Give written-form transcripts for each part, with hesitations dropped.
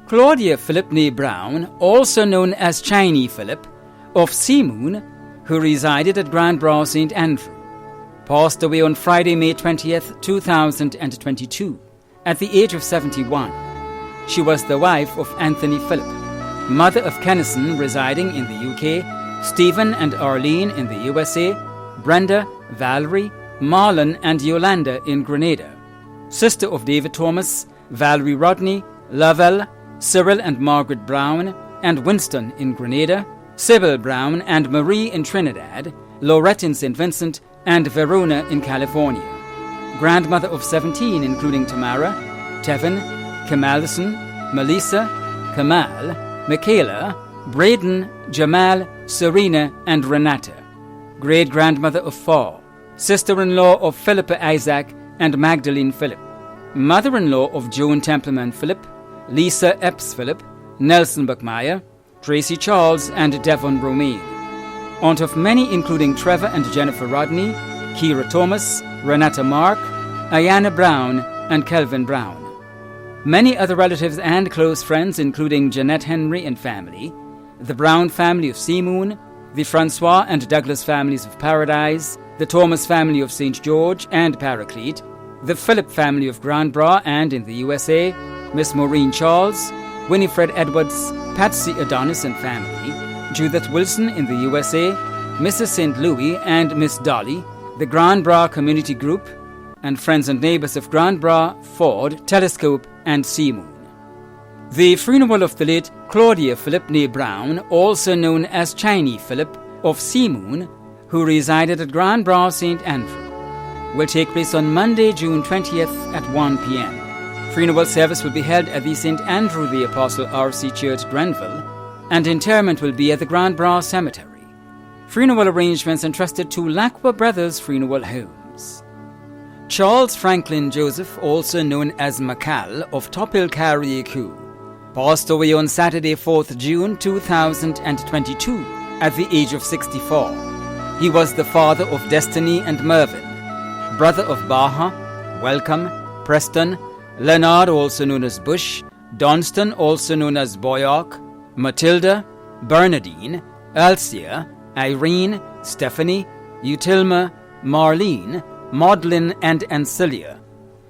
Claudia Philip née Brown, also known as Chiney Philip, of Seamoon, who resided at Grand Bras St. Andrew, passed away on Friday, May 20th, 2022, at the age of 71. She was the wife of Anthony Philip, mother of Kennison residing in the UK, Stephen and Arlene in the USA, Brenda, Valerie, Marlon and Yolanda in Grenada, sister of David Thomas, Valerie Rodney, Lovell, Cyril and Margaret Brown, and Winston in Grenada, Sybil Brown and Marie in Trinidad, Lorette in St. Vincent, and Verona in California. Grandmother of 17, including Tamara, Tevin, Kamalison, Melissa, Kamal, Michaela, Braden, Jamal, Serena, and Renata. Great-grandmother of 4, sister-in-law of Philippa Isaac and Magdalene Philip, mother-in-law of Joan Templeman Philip, Lisa Epps Philip, Nelson Buckmeyer, Tracy Charles, and Devon Romaine. Aunt of many including Trevor and Jennifer Rodney, Kira Thomas, Renata Mark, Ayana Brown, and Kelvin Brown. Many other relatives and close friends including Jeanette Henry and family, the Brown family of Seamoon, the Francois and Douglas families of Paradise, the Thomas family of St. George and Paraclete, the Philip family of Grand Bras and in the USA, Miss Maureen Charles, Winifred Edwards, Patsy Adonis and family, Judith Wilson in the USA, Mrs. St. Louis and Miss Dolly, the Grand Bras Community Group, and friends and neighbors of Grand Bras, Ford, Telescope, and Seamoon. The funeral of the late Claudia Philip née Brown, also known as Chiney Philip, of Seamoon, who resided at Grand Bras St. Andrew, will take place on Monday, June 20th at 1 p.m. Funeral service will be held at the St. Andrew the Apostle R.C. Church, Grenville, and interment will be at the Grand Bras Cemetery. Funeral arrangements entrusted to Lacqua Brothers Funeral Homes. Charles Franklin Joseph, also known as Macal, of Tophill, Carriacou, passed away on Saturday, 4th June 2022, at the age of 64. He was the father of Destiny and Mervyn, brother of Baha, Welcome, Preston, Leonard, also known as Bush, Donston, also known as Boyock, Matilda, Bernadine, Alcia, Irene, Stephanie, Utilma, Marlene, Maudlin, and Ancilia.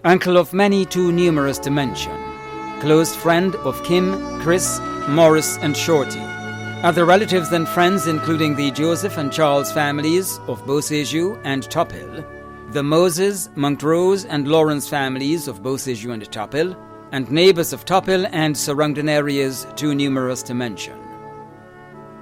Uncle of many too numerous to mention. Close friend of Kim, Chris, Morris, and Shorty. Other relatives and friends including the Joseph and Charles families of Beauséjour and Tophill, the Moses, Montrose, and Lawrence families of Beauséjour and Tophill, and neighbors of Tophill and surrounding areas too numerous to mention.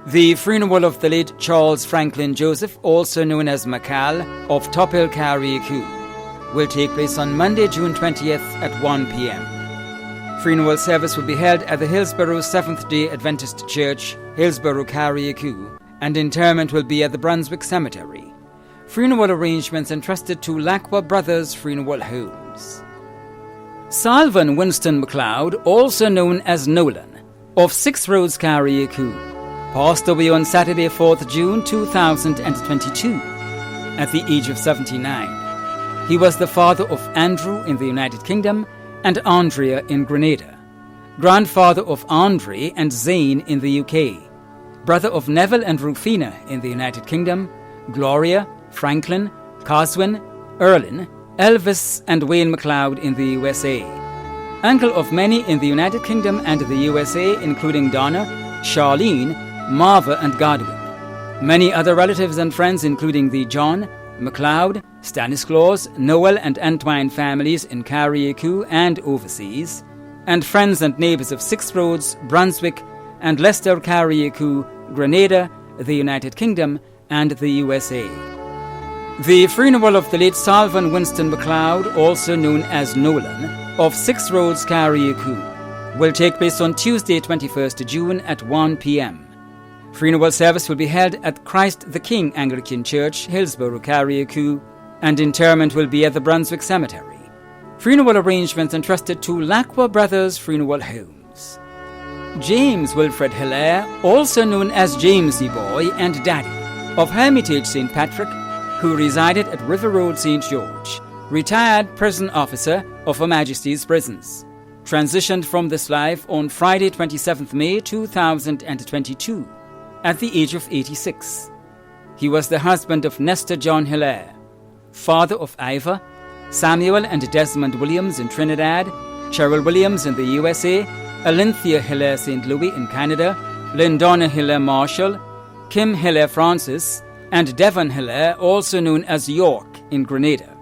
The funeral of the late Charles Franklin Joseph, also known as Macal, of Tophill, Carriacou, will take place on Monday, June 20th at 1 p.m. Funeral service will be held at the Hillsborough Seventh-day Adventist Church, Hillsborough, Carriacou, and interment will be at the Brunswick Cemetery. Funeral arrangements entrusted to Lacqua Brothers Funeral Homes. Salvan Winston MacLeod, also known as Nolan, of 6 Roads, Carriacou, passed away on Saturday, 4th June 2022, at the age of 79. He was the father of Andrew in the United Kingdom and Andrea in Grenada, grandfather of Andre and Zane in the UK, brother of Neville and Rufina in the United Kingdom, Gloria, Franklin, Coswin, Erlin, Elvis, and Wayne MacLeod in the USA. Uncle of many in the United Kingdom and the USA, including Donna, Charlene, Marva, and Godwin. Many other relatives and friends including the John, MacLeod, Stanislaus, Noel, and Antoine families in Carriacou and overseas, and friends and neighbors of 6 Roads, Brunswick, and Leicester, Carriacou, Grenada, the United Kingdom, and the USA. The funeral of the late Salvan Winston MacLeod, also known as Nolan, of 6 Roads, Carriacou, will take place on Tuesday, 21st June at 1 p.m. Funeral service will be held at Christ the King Anglican Church, Hillsborough, Carriacou, and interment will be at the Brunswick Cemetery. Funeral arrangements entrusted to Lacqua Brothers Funeral Homes. James Wilfred Hilaire, also known as Jamesy Boy and Daddy, of Hermitage St. Patrick, who resided at River Road, St. George, retired prison officer of Her Majesty's Prisons. transitioned from this life on Friday 27th May 2022 at the age of 86. He was the husband of Nestor John Hilaire, father of Ivor, Samuel and Desmond Williams in Trinidad, Cheryl Williams in the USA, Alinthia Hilaire St. Louis in Canada, Lindonna Hilaire Marshall, Kim Hilaire Francis, and Devon Hilaire, also known as York, in Grenada.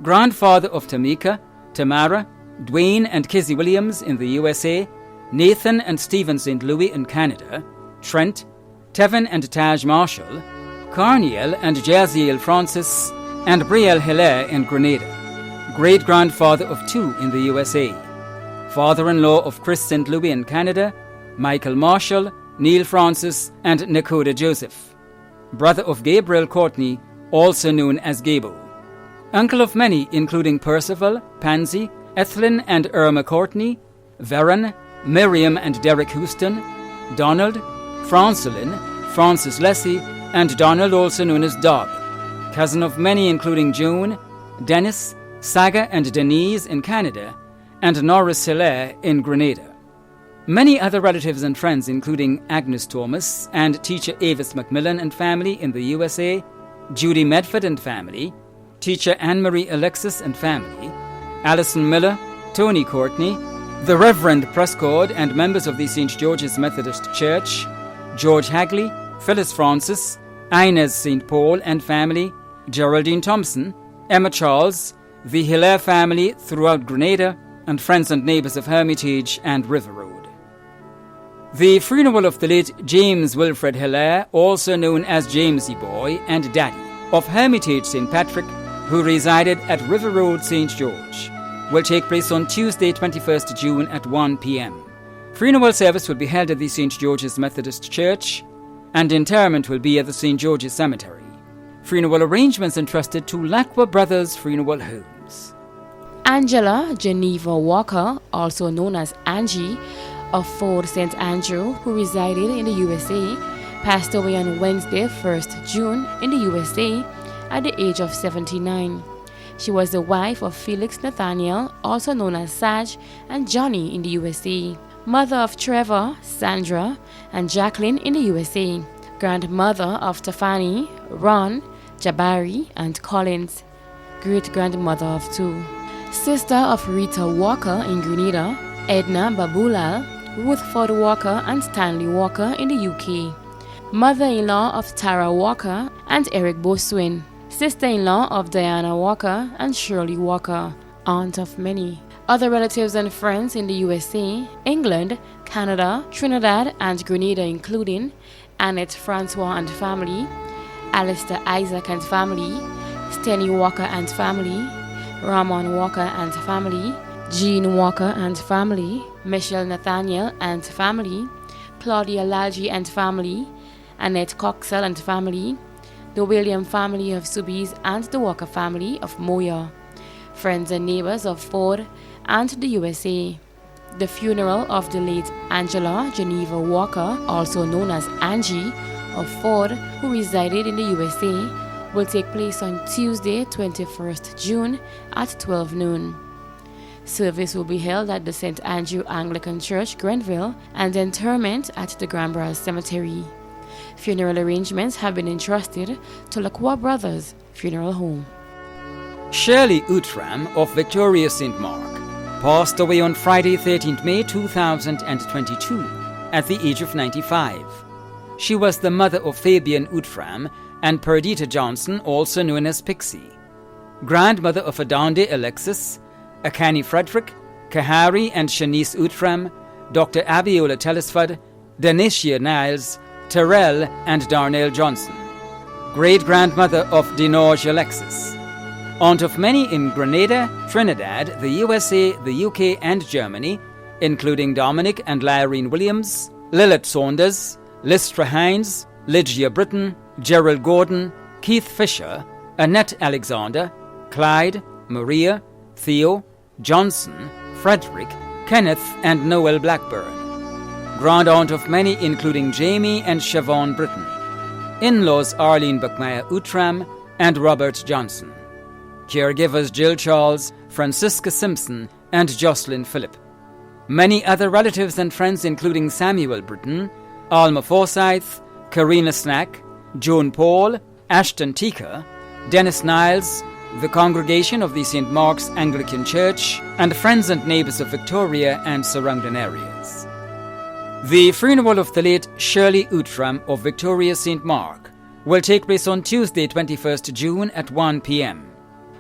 Grandfather of Tamika, Tamara, Dwayne and Kizzy Williams in the USA, Nathan and Stephen St. Louis in Canada, Trent, Tevin and Taj Marshall, Carniel and Jaziel Francis, and Brielle Hilaire in Grenada. Great-grandfather of 2 in the USA. Father-in-law of Chris St. Louis in Canada, Michael Marshall, Neil Francis, and Nakoda Joseph. Brother of Gabriel Courtney, also known as Gabo. Uncle of many, including Percival, Pansy, Ethelyn and Irma Courtney, Veron, Miriam and Derek Houston, Donald, Francelyn, Francis Leslie, and Donald, also known as Dob. Cousin of many, including Joan, Dennis, Saga and Denise in Canada, and Norris Hilaire in Grenada. Many other relatives and friends, including Agnes Thomas and teacher Avis Macmillan and family in the USA, Judy Medford and family, teacher Anne-Marie Alexis and family, Alison Miller, Tony Courtney, the Reverend Prescott and members of the St. George's Methodist Church, George Hagley, Phyllis Francis, Inez St. Paul and family, Geraldine Thompson, Emma Charles, the Hilaire family throughout Grenada, and friends and neighbours of Hermitage and River Road. The funeral of the late James Wilfred Hilaire, also known as Jamesy Boy and Daddy, of Hermitage St. Patrick, who resided at River Road, St. George, will take place on Tuesday, 21st June at 1 p.m. Funeral service will be held at the St. George's Methodist Church, and interment will be at the St. George's Cemetery. Funeral arrangements entrusted to Lacqua Brothers Funeral Homes. Angela Geneva Walker, also known as Angie, of Fort St. Andrew, who resided in the USA, passed away on Wednesday, 1st June, in the USA at the age of 79. She was the wife of Felix Nathaniel, also known as Saj, and Johnny in the USA. Mother of Trevor, Sandra, and Jacqueline in the USA. Grandmother of Tafani, Ron, Jabari, and Collins. Great-grandmother of 2. Sister of Rita Walker in Grenada, Edna Babulal, Ruth Ford Walker, and Stanley Walker in the UK. Mother-in-law of Tara Walker and Eric Boswin. Sister-in-law of Diana Walker and Shirley Walker. Aunt of many. Other relatives and friends in the USA, England, Canada, Trinidad, and Grenada, including Annette Francois and family, Alistair Isaac and family, Steny Walker and family, Ramon Walker and family, Jean Walker and family, Michelle Nathaniel and family, Claudia Lalji and family, Annette Coxell and family, the William family of Soubise and the Walker family of Moya, friends and neighbors of Ford and the USA. The funeral of the late Angela Geneva Walker, also known as Angie, of Ford, who resided in the USA, will take place on Tuesday, 21st June at 12 noon. Service will be held at the St. Andrew Anglican Church, Grenville, and interment at the Granbras Cemetery. Funeral arrangements have been entrusted to Lacqua Brothers Funeral Home. Shirley Outram of Victoria St. Mark passed away on Friday, 13th May 2022 at the age of 95. She was the mother of Fabian Outram and Perdita Johnson, also known as Pixie, grandmother of Adonde Alexis, Akani Frederick, Kahari and Shanice Outram, Dr. Abiola Telesford, Denicia Niles, Terrell and Darnell Johnson, great-grandmother of Dinorge Alexis, aunt of many in Grenada, Trinidad, the USA, the UK and Germany, including Dominic and Lyrene Williams, Lilith Saunders, Lystra Hines, Lygia Britton, Gerald Gordon, Keith Fisher, Annette Alexander, Clyde, Maria, Theo, Johnson, Frederick, Kenneth and Noel Blackburn. Grand aunt of many including Jamie and Siobhan Britton. In-laws Arlene Buckmeyer Outram and Robert Johnson. Caregivers Jill Charles, Francisca Simpson and Jocelyn Phillip. Many other relatives and friends including Samuel Britton, Alma Forsyth, Karina Snack, Joan Paul, Ashton Tika, Dennis Niles, the congregation of the St. Mark's Anglican Church, and friends and neighbours of Victoria and surrounding areas. The funeral of the late Shirley Outram of Victoria St. Mark will take place on Tuesday 21st June at 1 p.m.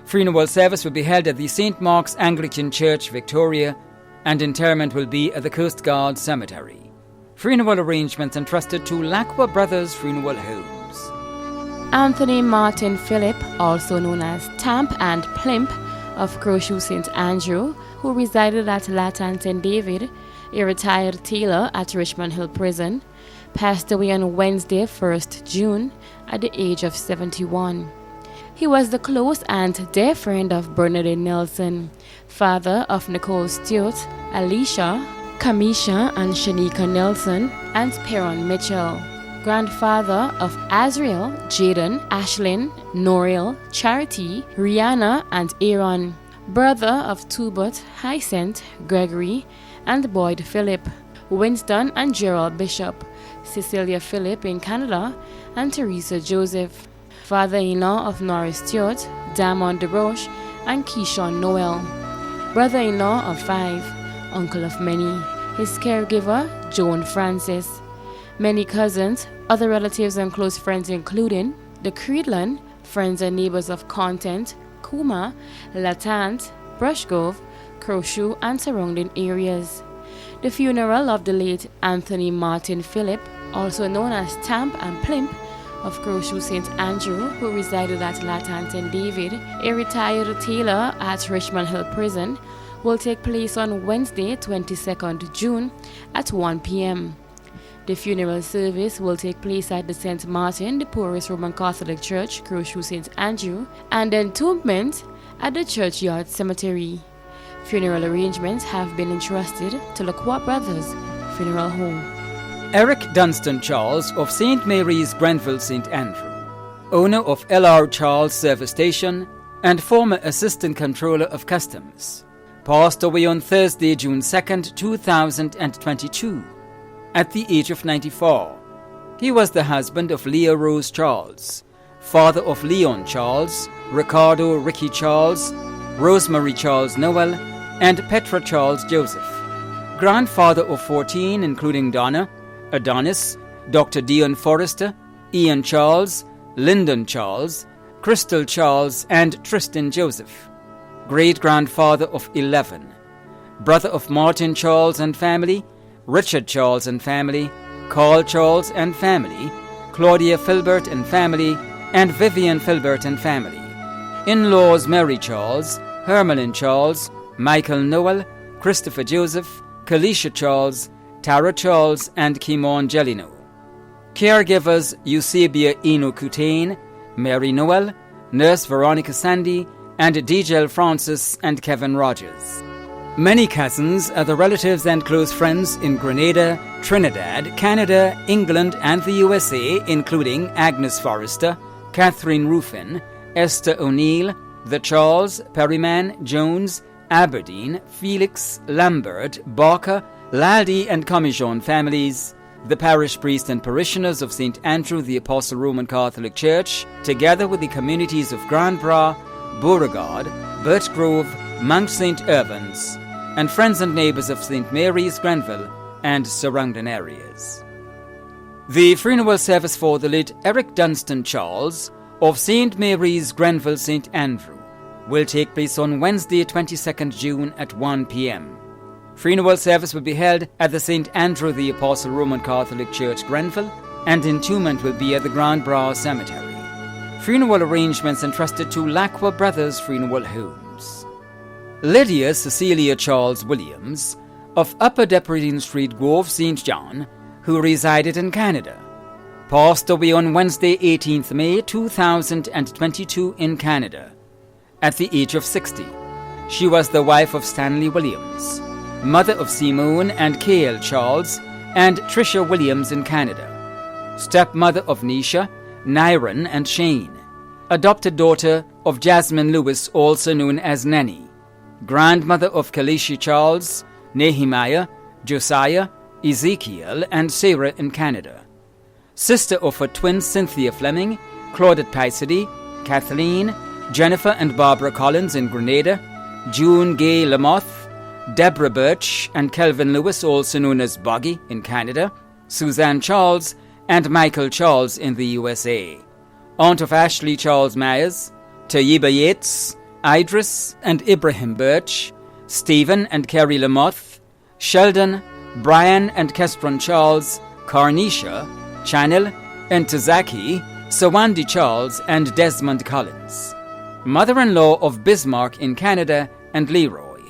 Funeral service will be held at the St. Mark's Anglican Church, Victoria, and interment will be at the Coast Guard Cemetery. Funeral arrangements entrusted to Lacqua Brothers Funeral Homes. Anthony Martin Phillip, also known as Tamp and Plimp of Crowshoe St. Andrew, who resided at Latan St. David, a retired tailor at Richmond Hill Prison, passed away on Wednesday, 1st June, at the age of 71. He was the close and dear friend of Bernadette Nelson, father of Nicole Stewart, Alicia, Kamisha and Shanika Nelson, and Perron Mitchell, grandfather of Azriel, Jaden, Ashlyn, Noriel, Charity, Rihanna, and Aaron, brother of Tubert, Hyacinth, Gregory, and Boyd Phillip, Winston and Gerald Bishop, Cecilia Phillip in Canada, and Teresa Joseph, father-in-law of Norris Stewart, Damon DeRoche, and Keyshawn Noel, brother-in-law of 5, uncle of many, his caregiver, Joan Francis, many cousins, other relatives and close friends including the Creedland, friends and neighbors of Content, Kuma, Latant, Brushgrove, Crowshoe, and surrounding areas. The funeral of the late Anthony Martin Phillip, also known as Tamp and Plimp, of Crowshoe St. Andrew, who resided at Latan St. David, a retired tailor at Richmond Hill Prison, will take place on Wednesday, 22nd June at 1 p.m. The funeral service will take place at the St. Martin, the poorest Roman Catholic Church, Crowshoe St. Andrew, and entombment at the Churchyard Cemetery. Funeral arrangements have been entrusted to Lacqua Brothers Funeral Home. Eric Dunstan Charles of St. Mary's, Grenville, St. Andrew, owner of L.R. Charles Service Station and former Assistant Controller of Customs, passed away on Thursday, June 2nd, 2022, at the age of 94. He was the husband of Leah Rose Charles, father of Leon Charles, Ricardo Ricky Charles, Rosemary Charles Noel, and Petra Charles Joseph, grandfather of 14, including Donna, Adonis, Dr. Dion Forrester, Ian Charles, Lyndon Charles, Crystal Charles, and Tristan Joseph, great-grandfather of 11, brother of Martin Charles and family, Richard Charles and family, Carl Charles and family, Claudia Filbert and family, and Vivian Filbert and family, in-laws Mary Charles, Hermelin Charles, Michael Noel, Christopher Joseph, Kalisha Charles, Tara Charles, and Kimon Gelino. Caregivers Eusebia Eno Coutain, Mary Noel, Nurse Veronica Sandy, and DJ Francis and Kevin Rogers. Many cousins, other relatives and close friends in Grenada, Trinidad, Canada, England, and the USA, including Agnes Forrester, Catherine Ruffin, Esther O'Neill, the Charles, Perryman, Jones, Aberdeen, Felix, Lambert, Barker, Laldi and Commijon families, the parish priest and parishioners of St. Andrew the Apostle Roman Catholic Church, together with the communities of Grand Bras, Beauregard, Birch Grove, Mount St. Irvins, and friends and neighbours of St. Mary's, Grenville, and surrounding areas. The funeral service for the late Eric Dunstan Charles of St. Mary's, Grenville, St. Andrew will take place on Wednesday, 22nd June at 1 p.m. Funeral service will be held at the St. Andrew the Apostle Roman Catholic Church, Grenville, and entombment will be at the Grand Bras Cemetery. Funeral arrangements entrusted to Lacqua Brothers Funeral Homes. Lydia Cecilia Charles Williams of Upper Depretin Street, Grove, St. John, who resided in Canada, passed away on Wednesday, 18th May 2022 in Canada, at the age of 60. She was the wife of Stanley Williams, mother of Simone and K.L. Charles and Tricia Williams in Canada, stepmother of Nisha, Nyron, and Shane, adopted daughter of Jasmine Lewis, also known as Nanny, grandmother of Kalishi Charles, Nehemiah, Josiah, Ezekiel, and Sarah in Canada. Sister of her twins Cynthia Fleming, Claudette Paisady, Kathleen, Jennifer and Barbara Collins in Grenada, June Gay Lamoth, Deborah Birch and Kelvin Lewis, also known as Boggy in Canada, Suzanne Charles, and Michael Charles in the USA. Aunt of Ashley Charles Myers, Tayiba Yates, Idris and Ibrahim Birch, Stephen and Kerry Lamoth, Sheldon, Brian and Kestron Charles, Carnisha, Chanel, and Tazaki, Sawandi Charles, and Desmond Collins. Mother-in-law of Bismarck in Canada and Leroy.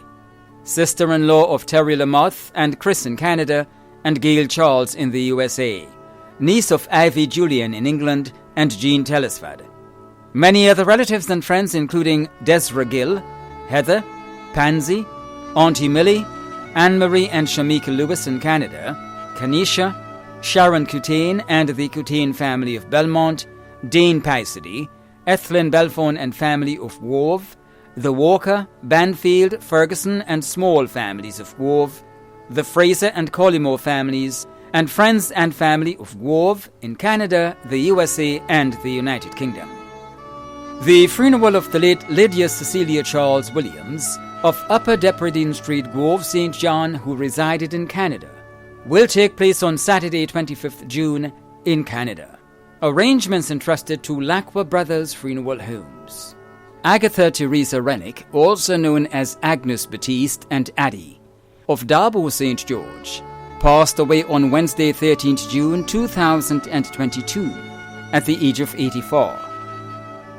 Sister-in-law of Terry Lamoth and Chris in Canada, and Gail Charles in the USA. Niece of Ivy Julian in England and Jean Telesford. Many other relatives and friends including Desra Gill, Heather, Pansy, Auntie Millie, Anne-Marie and Shamika Lewis in Canada, Kanisha, Sharon Coutain and the Coutain family of Belmont, Dane Paisady, Ethlyn Belfon and family of Wove, the Walker, Banfield, Ferguson and Small families of Wove, the Fraser and Collymore families, and friends and family of Wove in Canada, the USA and the United Kingdom. The funeral of the late Lydia Cecilia Charles Williams of Upper Depredine Street, Grove, St. John, who resided in Canada, will take place on Saturday, 25th June, in Canada. Arrangements entrusted to Lacqua Brothers Funeral Homes. Agatha Teresa Rennick, also known as Agnes Batiste and Addie, of Darbo, St. George, passed away on Wednesday, 13th June 2022, at the age of 84.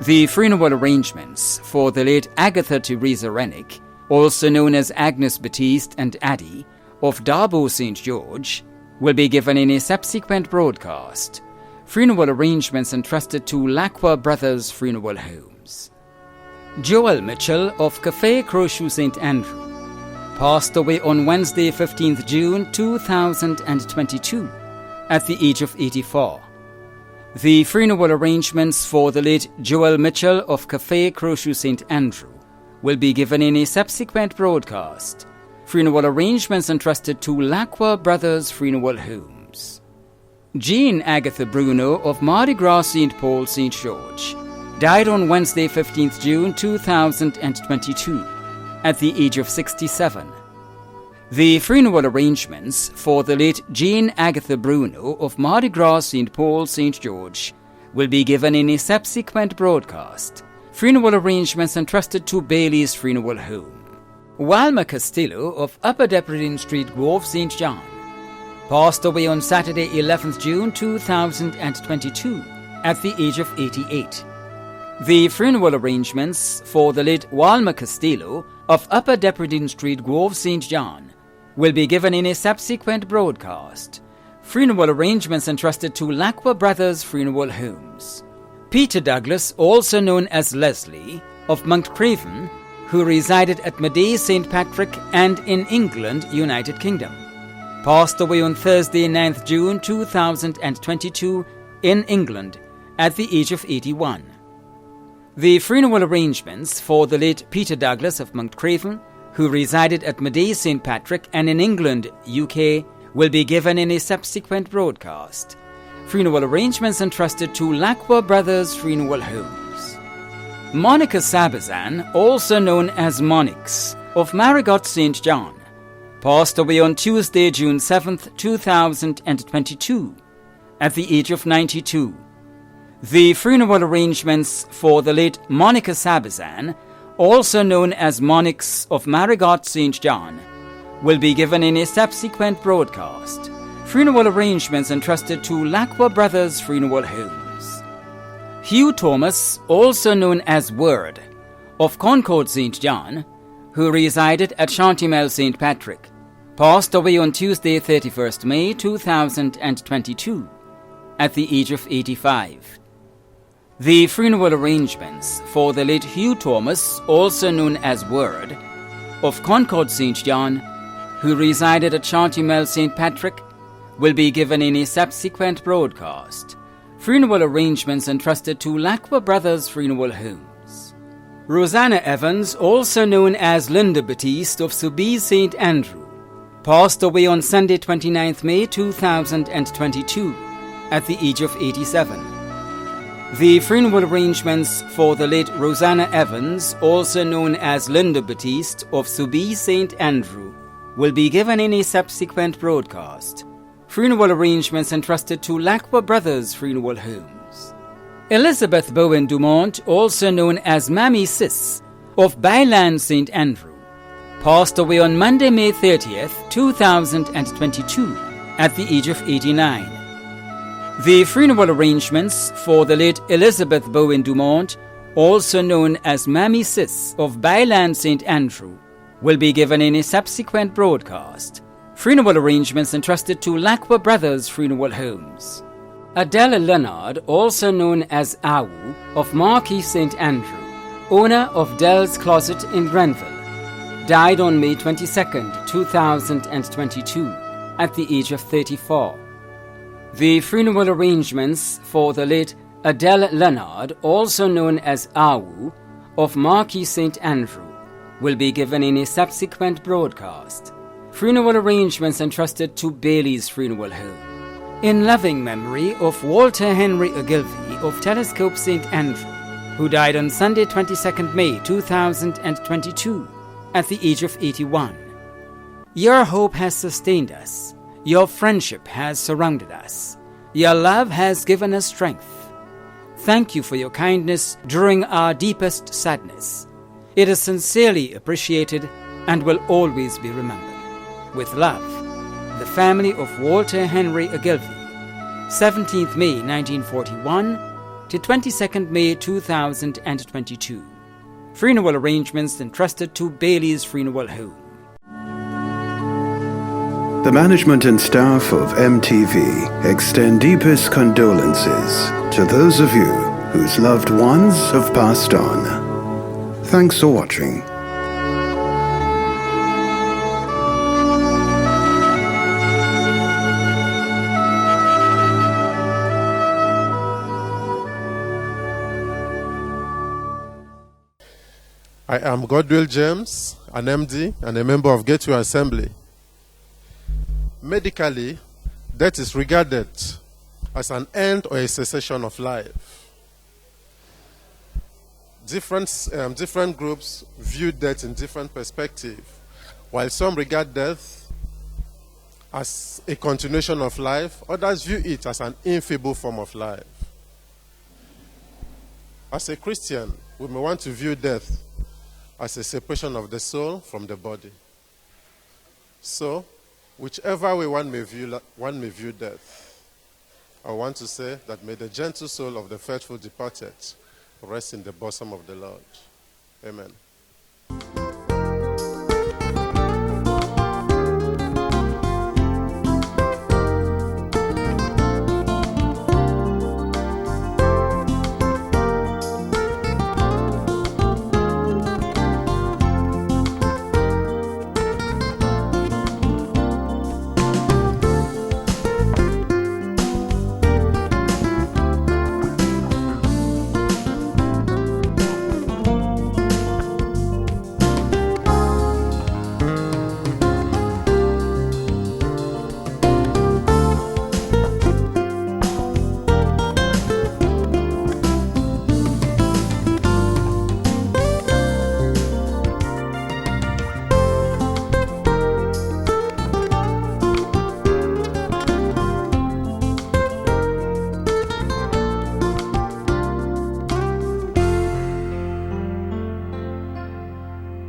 The funeral arrangements for the late Agatha Teresa Rennick, also known as Agnes Batiste and Addie, of Darbo, St. George, will be given in a subsequent broadcast. Funeral arrangements entrusted to Lacqua Brothers Funeral Homes. Joel Mitchell of Café Crochet St. Andrew passed away on Wednesday, 15th June 2022, at the age of 84. The funeral arrangements for the late Joel Mitchell of Café Crochet St. Andrew will be given in a subsequent broadcast. Funeral arrangements entrusted to Lacqua Brothers Funeral Homes. Jean Agatha Bruno of Mardi Gras St. Paul, St. George, died on Wednesday, 15th June 2022, at the age of 67. The funeral arrangements for the late Jean Agatha Bruno of Mardi Gras St. Paul, St. George, will be given in a subsequent broadcast. Funeral arrangements entrusted to Bailey's Funeral Home. Walma Castillo of Upper Depredine Street, Grove, St. John, passed away on Saturday, 11th June 2022, at the age of 88. The funeral arrangements for the late Walma Castillo of Upper Depredine Street, Grove, St. John, will be given in a subsequent broadcast. Funeral arrangements entrusted to Lacqua Brothers Funeral Homes. Peter Douglas, also known as Leslie, of Monkcraven, who resided at Maday St. Patrick and in England, United Kingdom, passed away on Thursday, 9th June 2022, in England, at the age of 81. The funeral arrangements for the late Peter Douglas of Monkcraven, who resided at Maday St. Patrick and in England, UK, will be given in a subsequent broadcast. Funeral arrangements entrusted to Lacqua Brothers Funeral Homes. Monica Sabazan, also known as Monix, of Marigot St. John, passed away on Tuesday, June 7th, 2022, at the age of 92. The funeral arrangements for the late Monica Sabazan, also known as Monix of Marigot St. John, will be given in a subsequent broadcast. Funeral arrangements entrusted to Lacqua Brothers Funeral Homes. Hugh Thomas, also known as Word, of Concord St. John, who resided at Chantymel St. Patrick, passed away on Tuesday, 31st May 2022, at the age of 85. The funeral arrangements for the late Hugh Thomas, also known as Word, of Concord St. John, who resided at Chantymel St. Patrick, will be given in a subsequent broadcast. Funeral arrangements entrusted to Lacqua Brothers Funeral Homes. Rosanna Evans, also known as Linda Batiste of Soubise St. Andrew, passed away on Sunday 29th May 2022 at the age of 87. The funeral arrangements for the late Rosanna Evans, also known as Linda Batiste of Subi St. Andrew, will be given in a subsequent broadcast. Funeral arrangements entrusted to Lacqua Brothers Funeral Homes. Elizabeth Bowen Dumont, also known as Mammy Sis of Byland St. Andrew, passed away on Monday, May 30th, 2022 at the age of 89. The funeral arrangements for the late Elizabeth Bowen Dumont, also known as Mammy Sis of Byland St. Andrew, will be given in a subsequent broadcast. Funeral arrangements entrusted to Lacqua Brothers Funeral Homes. Adela Leonard, also known as Awu, of Marquis St. Andrew, owner of Dell's Closet in Grenville, died on May 22, 2022, at the age of 34. The funeral arrangements for the late Adela Leonard, also known as Awu, of Marquis St. Andrew, will be given in a subsequent broadcast. Funeral arrangements entrusted to Bailey's Funeral Home. In loving memory of Walter Henry Ogilvy of Telescope St. Andrew, who died on Sunday 22nd May 2022 at the age of 81. Your hope has sustained us. Your friendship has surrounded us. Your love has given us strength. Thank you for your kindness during our deepest sadness. It is sincerely appreciated and will always be remembered. With love, the family of Walter Henry Ogilvy, 17th May 1941 to 22nd May 2022. Funeral arrangements entrusted to Bailey's Funeral Home. The management and staff of MTV extend deepest condolences to those of you whose loved ones have passed on. Thanks for watching. I am Godwill James, an MD and a member of Gateway Assembly. Medically, death is regarded as an end or a cessation of life. Different groups view death in different perspectives. While some regard death as a continuation of life, others view it as an infeeble form of life. As a Christian, we may want to view death as a separation of the soul from the body. So, whichever way one may view death, I want to say that may the gentle soul of the faithful departed rest in the bosom of the Lord. Amen.